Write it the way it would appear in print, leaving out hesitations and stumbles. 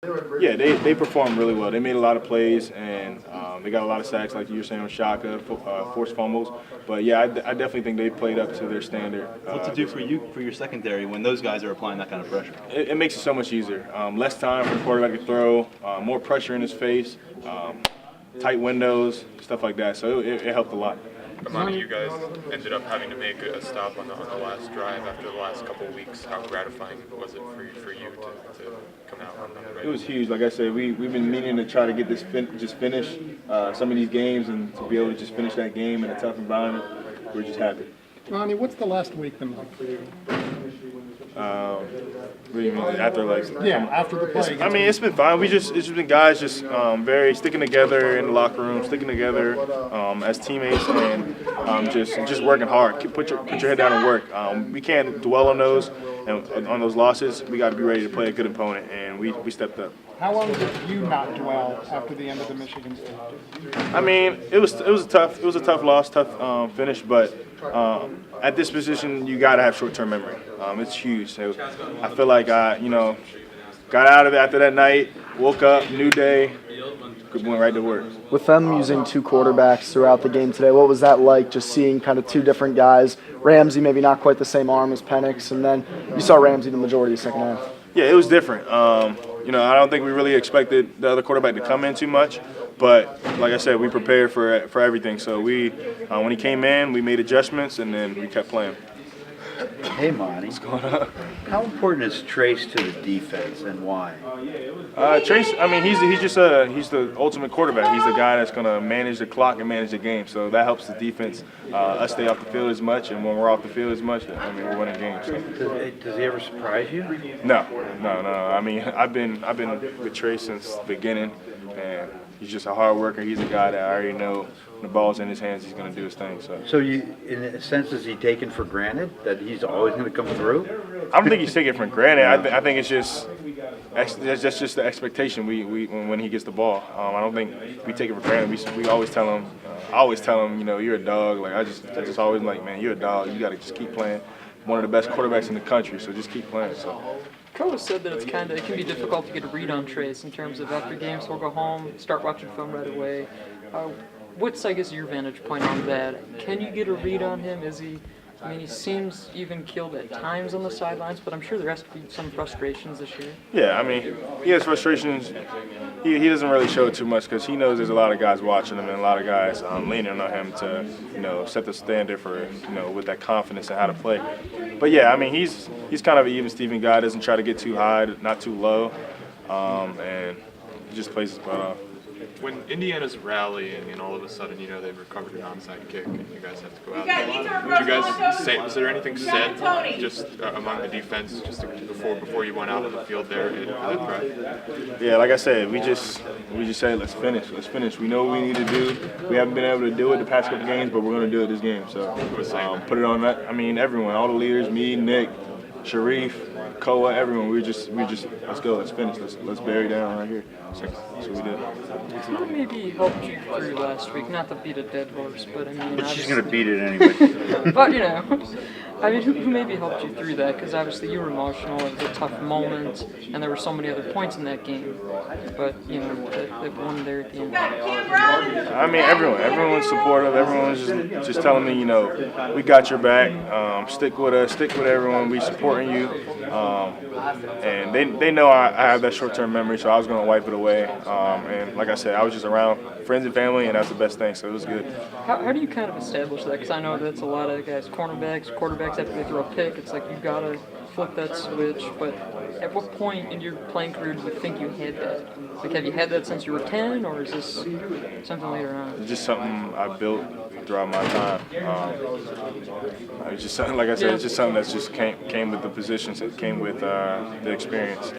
Yeah, they performed really well. They made a lot of plays, and they got a lot of sacks, like you were saying, with Shaka, forced fumbles. But yeah, I definitely think they played up to their standard. What's it do for you, for your secondary, when those guys are applying that kind of pressure? It makes it so much easier. Less time for the quarterback to throw, more pressure in his face, tight windows, stuff like that. So it helped a lot. Amani, you guys ended up having to make a stop on the last drive after the last couple of weeks. How gratifying was it for you to come out on the right? It was huge. Like I said, we've been meaning to try to get this finish some of these games, and to be able to just finish that game in a tough environment, we're just happy. Ronnie, what's the last week been like for you? What do you mean? After after the play. I mean, it's been fine. It's just been guys just very sticking together in the locker room, sticking together as teammates, and just working hard. Put your head down and work. We can't dwell on those losses. We got to be ready to play a good opponent, and we stepped up. How long did you not dwell after the end of the Michigan State game? I mean, it was a tough loss, tough finish, but at this position, you got to have short-term memory. It's huge. So I feel like I, got out of it after that night, woke up, new day, went right to work. With them using two quarterbacks throughout the game today, what was that like, just seeing kind of two different guys? Ramsey maybe not quite the same arm as Penix, and then you saw Ramsey the majority of the second half. Yeah, it was different. I don't think we really expected the other quarterback to come in too much, but like I said, we prepared for everything. So when he came in, we made adjustments, and then we kept playing. Hey, Monty. What's going on? How important is Trace to the defense, and why? Trace, I mean, he's the ultimate quarterback. He's the guy that's going to manage the clock and manage the game. So that helps the defense us stay off the field as much, and when we're off the field as much, I mean, we're winning games. So. Does he ever surprise you? No. I mean, I've been with Trace since the beginning, and he's just a hard worker. He's a guy that I already know when the ball's in his hands, he's going to do his thing. So you, in a sense, is he taken for granted that he's always going to come through? I don't think he's taken for granted. I think it's just that's just the expectation when he gets the ball. I don't think we take it for granted. We always tell him. I always tell him, you're a dog. Like I just always like, man, you're a dog. You got to just keep playing. One of the best quarterbacks in the country, so just keep playing. So. Coach said that it can be difficult to get a read on Trace in terms of after games he'll go home, start watching film right away. What's, I guess, your vantage point on that? Can you get a read on him? He seems even keeled at times on the sidelines, but I'm sure there has to be some frustrations this year. Yeah, I mean, he has frustrations. He doesn't really show it too much because he knows there's a lot of guys watching him and a lot of guys leaning on him to, set the standard for, with that confidence and how to play. But yeah, I mean, he's kind of an even Steven guy. Doesn't try to get too high, not too low, and he just plays his butt off. When Indiana's rally and all of a sudden, they've recovered an onside kick and you guys have to go out there, would you guys say, was there anything said just among the defense just before you went out on the field there in that drive? Yeah, like I said, we just said let's finish. We know what we need to do. We haven't been able to do it the past couple games, but we're going to do it this game. So put it on that. I mean, everyone, all the leaders, me, Nick, Sharif, Koa, everyone. We just let's go, let's finish, let's bury down right here. So that's what we did. Who maybe helped you through last week? Not to beat a dead horse, but I mean. But she's going to beat it anyway. But who maybe helped you through that? Because obviously you were emotional. It was a tough moment, and there were so many other points in that game. But that one there at the end. I mean, everyone was supportive. Everyone was just telling me, we got your back. Stick with us. Stick with everyone. We supporting you. And they know I have that short-term memory, so I was going to wipe it away. And like I said, I was just around friends and family, and that's the best thing. So it was good. How do you kind of establish that? Because I know that's a lot of guys, quarterbacks after they throw a pick, it's like you got to flip that switch. But at what point in your playing career do you think you had that? Like, have you had that since you were 10, or is this something later on? It's just something I built throughout my time. It's just something, like I said, it's just something that's just came with the positions, it came with the experience.